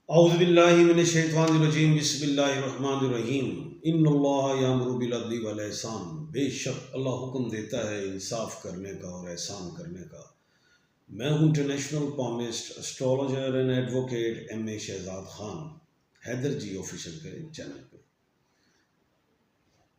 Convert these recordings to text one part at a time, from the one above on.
औज़ुबिल्लाहि मिनश्शैतानिर्रजीम बिस्मिल्लाहिर्रहमानिर्रहीम इन्नल्लाह यामुरु बिल अदली वल ihsan। बेशक अल्लाह हुक्म देता है इंसाफ करने का और एहसान करने का। मैं हूँ international palmist astrologer and advocate M.A. Shahzad Khan, Haider ji official के चैनल पे।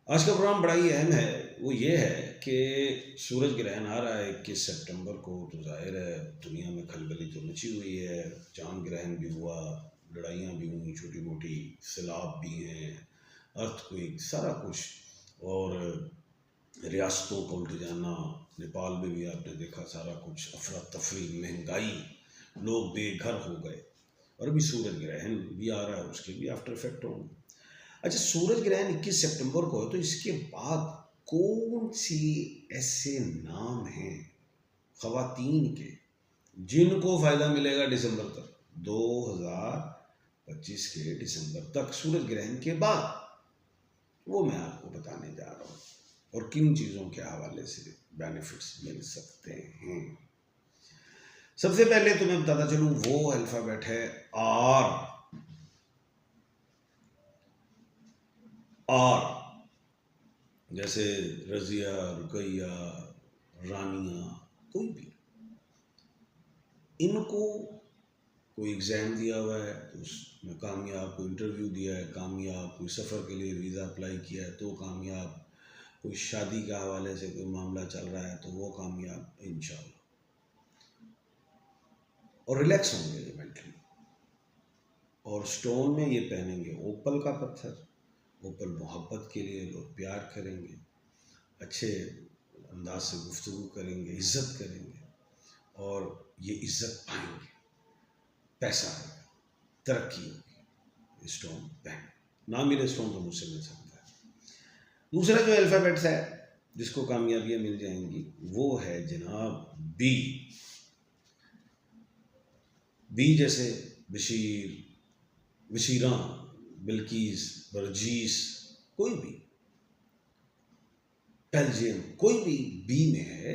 आज का प्रोग्राम बड़ा ही अहम है। वो ये है कि सूरज ग्रहण आ रहा है 21 सितंबर को, तो जाहिर है दुनिया में खलबली तो मची हुई है। चांद ग्रहण भी हुआ, लड़ाइयाँ भी हुई, छोटी मोटी सैलाब भी हैं, अर्थक्वेक, सारा कुछ। और रियासतों को उल्ट जाना, नेपाल में भी आपने देखा सारा कुछ, अफरा तफरी, महंगाई, लोग बेघर हो गए। और अभी सूरज ग्रहण भी आ रहा है, उसके भी आफ्टर इफेक्ट होंगे। अच्छा, सूरज ग्रहण 21 सितंबर को है, तो इसके बाद कौन सी ऐसे नाम हैं ख़वातीन के जिनको फ़ायदा मिलेगा दिसंबर तक, 2025 के दिसंबर तक, सूरज ग्रहण के बाद? वो मैं आपको बताने जा रहा हूँ, और किन चीज़ों के हवाले से बेनिफिट्स मिल सकते हैं। सबसे पहले तो मैं बताता चलूँ, वो अल्फ़ाबेट है आर। जैसे रज़िया, रुकैया, रानिया, कोई भी, इनको कोई एग्ज़ाम दिया हुआ है तो उसमें कामयाब, कोई इंटरव्यू दिया है कामयाब, कोई सफ़र के लिए वीज़ा अप्लाई किया है तो कामयाब, कोई शादी के हवाले से कोई मामला चल रहा है तो वो कामयाब इंशाल्लाह, और रिलैक्स होंगे ये मेंटली। और स्टोन में ये पहनेंगे ओपल का पत्थर। ओपल मोहब्बत के लिए, लोग प्यार करेंगे, अच्छे अंदाज से गुफ्तगू करेंगे, इज़्ज़त करेंगे, और ये इज़्ज़त पाएंगे, पैसा आएगा, तरक्की होगी। स्टोन पहन, ना मिले स्टोन तो मुझसे मिल सकता है। दूसरा जो अल्फ़ाबेट्स है जिसको कामयाबियाँ मिल जाएंगी, वो है जनाब बी। बी जैसे बशीर, बशीरा, बिल्किस, बरजीस, कोई भी, बेल्जियम, कोई भी बी में है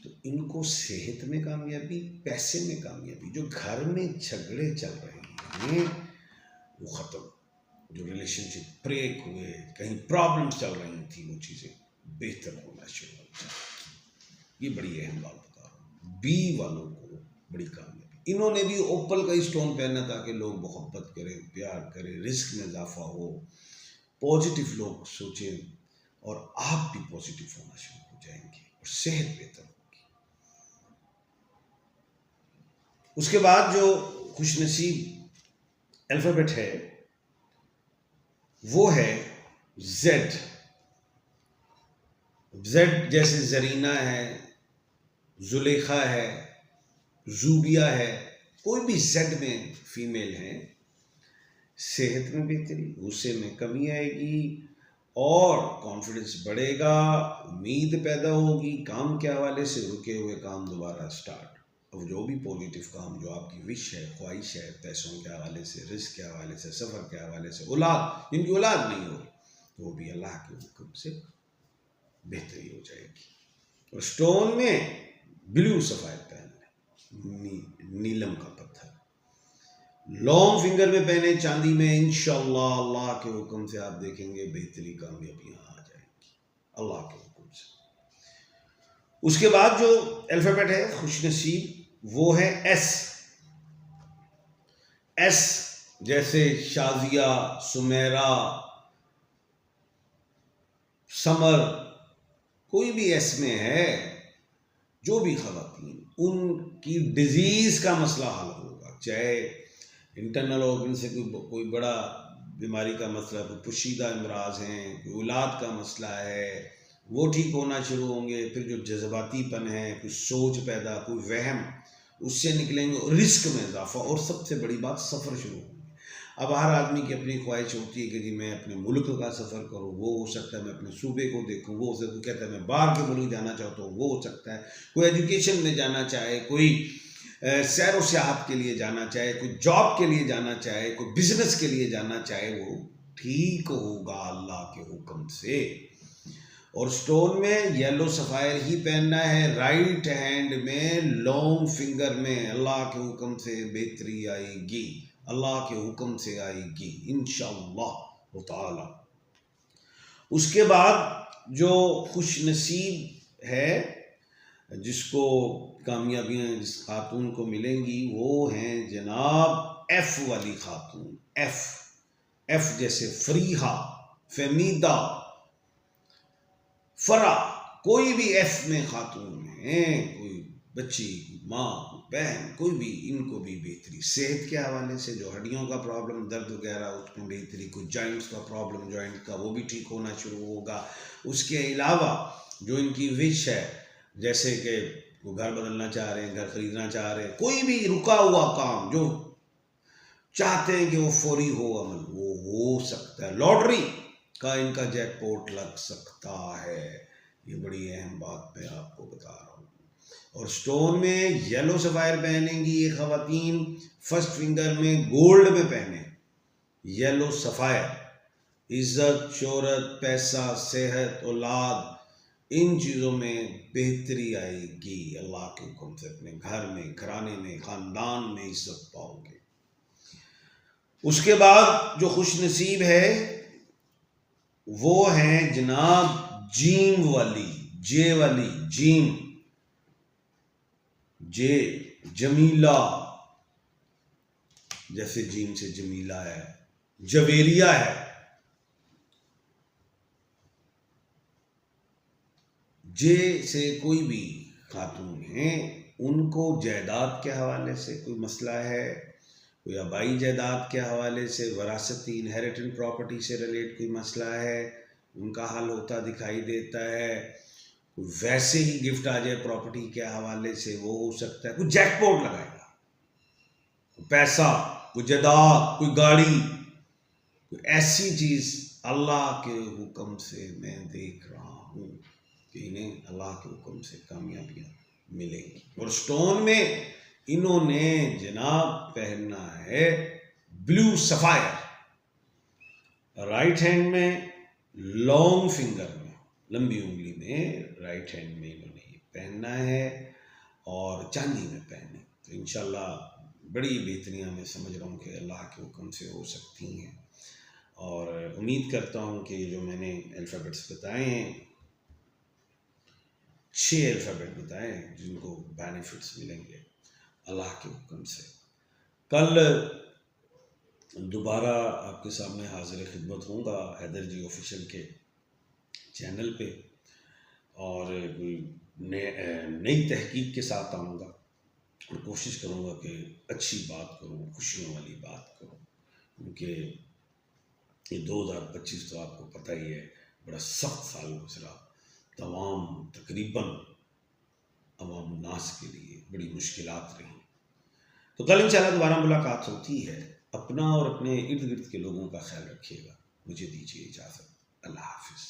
तो इनको सेहत में कामयाबी, पैसे में कामयाबी। जो घर में झगड़े चल रहे हैं वो ख़त्म, जो रिलेशनशिप ब्रेक हुए, कहीं प्रॉब्लम्स चल रही थी, वो चीज़ें बेहतर होना शुरू हो जाए। ये बड़ी अहम बात बता रहा हूँ, बी वालों को बड़ी कामयाबी। इन्होंने भी ओपल का स्टोन पहना ताकि लोग मोहब्बत करें, प्यार करें, रिस्क में इजाफा हो, पॉजिटिव लोग सोचें, और आप भी पॉजिटिव होना शुरू हो जाएंगे और सेहत बेहतर होगी। उसके बाद जो खुशनसीब अल्फ़ाबेट है वो है जेड। जेड जैसे जरीना है, जुलेखा है, जूबिया है, कोई भी जेड में फीमेल है, सेहत में बेहतरी, गुस्से में कमी आएगी, और कॉन्फिडेंस बढ़ेगा, उम्मीद पैदा होगी, काम के हवाले से रुके हुए काम दोबारा स्टार्ट। अब जो भी पॉजिटिव काम, जो आपकी विश है, ख्वाहिश है, पैसों के हवाले से, रिस्क के हवाले से, सफ़र के हवाले से, औलाद, जिनकी औलाद नहीं हो रही, तो वो भी अल्लाह के हुक्म से बेहतरी हो जाएगी। और स्टोन में ब्लू सफ़ायर पहन लें, नीलम का पत्थर, लॉन्ग फिंगर में पहने, चांदी में, इंशाअल्लाह अल्लाह के हुक्म से आप देखेंगे बेहतरी, कामयाबियाँ आ जाएंगी अल्लाह के हुक्म से। उसके बाद जो अल्फ़ाबेट है खुशनसीब, वो है एस। एस जैसे शाजिया, सुमेरा, समर, कोई भी एस में है, जो भी ख़वातीन, उनकी डिजीज़ का मसला हल होगा, चाहे इंटरनल ऑर्गन से कोई बड़ा बीमारी का मसला, कोई पोशीदा अमराज हैं, कोई औलाद का मसला है, वो ठीक होना शुरू होंगे। फिर जो जज्बातीपन है, कोई सोच पैदा, कोई वहम, उससे निकलेंगे, रिस्क में इजाफा, और सबसे बड़ी बात सफ़र शुरू होंगे। अब हर आदमी की अपनी ख्वाहिश होती है कि जी मैं अपने मुल्क का सफ़र करूँ, वो हो सकता है मैं अपने सूबे को देखूँ, वो हो सकता है कहता है मैं बाहर के मुल्क जाना चाहता हूँ, वो हो सकता है कोई एजुकेशन में जाना चाहे, कोई सैर व सियाहत के लिए जाना चाहे, कोई जॉब के लिए जाना चाहे, कोई बिजनेस के लिए जाना चाहे, वो ठीक होगा अल्लाह के हुक्म से। और स्टोन में येलो सफ़ायर ही पहनना है, राइट हैंड में, लॉन्ग फिंगर में, अल्लाह के हुक्म से बेहतरी आएगी, अल्लाह के हुक्म से आएगी इंशाअल्लाह ताला। उसके बाद जो खुश नसीब है, जिसको कामयाबियाँ जिस खातून को मिलेंगी, वो हैं जनाब एफ वाली खातून। एफ जैसे फरीहा, फमीदा, फरा, कोई भी एफ में खातून है, कोई बच्ची, माँ, बहन, कोई भी, इनको भी बेहतरी। सेहत के हवाले से जो हड्डियों का प्रॉब्लम, दर्द वगैरह, उसमें बेहतरी। कुछ जॉइंट्स का प्रॉब्लम, जॉइंट का, वो भी ठीक होना शुरू होगा। उसके अलावा जो इनकी विश है, जैसे कि वो घर बदलना चाह रहे हैं, घर खरीदना चाह रहे हैं, कोई भी रुका हुआ काम जो चाहते हैं कि वो फौरी हो अमल, वो हो सकता है। लॉटरी का इनका जैकपॉट लग सकता है। ये बड़ी अहम बात मैं आपको बता रहा हूँ। और स्टोन में येलो सफायर पहनेंगी ये खवातीन, फर्स्ट फिंगर में गोल्ड में पहने येलो सफायर। इज्जत, शोहरत, पैसा, सेहत, औलाद, इन चीज़ों में बेहतरी आएगी अल्लाह के हुक्म से। अपने घर में, घराने में, ख़ानदान में इज्जत पाओगे। उसके बाद जो खुश नसीब है वो है जनाब जीम वाली, जे वाली, जीम, जे, जमीला, जैसे जीम से जमीला है, जवेरिया है। जे से कोई भी खातून हैं, उनको जायदाद के हवाले से कोई मसला है, कोई आबाई जायदाद के हवाले से, वरासती इनहेरिटेंट प्रॉपर्टी से रिलेट कोई मसला है, उनका हल होता दिखाई देता है। वैसे ही गिफ्ट आ जाए प्रॉपर्टी के हवाले से, वो हो सकता है। कोई जैकपॉट लगाएगा, पैसा, कोई जायदाद, कोई गाड़ी, कोई ऐसी चीज़ अल्लाह के हुक्म से मैं देख रहा हूँ कि इन्हें अल्लाह के हुक्म से कामयाबियाँ मिलेंगी। और स्टोन में इन्होंने जनाब पहनना है ब्लू सफायर, राइट हैंड में, लॉन्ग फिंगर में, लंबी उंगली में, राइट हैंड में इन्होंने पहनना है, और चांदी में पहने। तो इंशाल्लाह बड़ी बेहतरियाँ मैं समझ रहा हूँ कि अल्लाह के हुक्म से हो सकती हैं। और उम्मीद करता हूँ कि जो मैंने अल्फ़ाबेट्स बताए हैं, 6 अल्फ़ाबेट बताए हैं जिनको बेनिफिट्स मिलेंगे अल्लाह के हुक्म से। कल दोबारा आपके सामने हाजिर खिदमत होऊंगा हैदर जी ऑफिशियल के चैनल पे, और कोई नई तहकीक के साथ आऊँगा और कोशिश करूँगा कि अच्छी बात करूँ, खुशियों वाली बात करूँ, क्योंकि ये 2025 तो आपको पता ही है बड़ा सख्त साल गुजरा। तकरीबन अवाम नास के लिए बड़ी मुश्किलात रही। तो कल इंशाल्लाह दोबारा मुलाकात होती है। अपना और अपने इर्द गिर्द के लोगों का ख्याल रखिएगा। मुझे दीजिए इजाज़त। अल्लाह हाफिज़।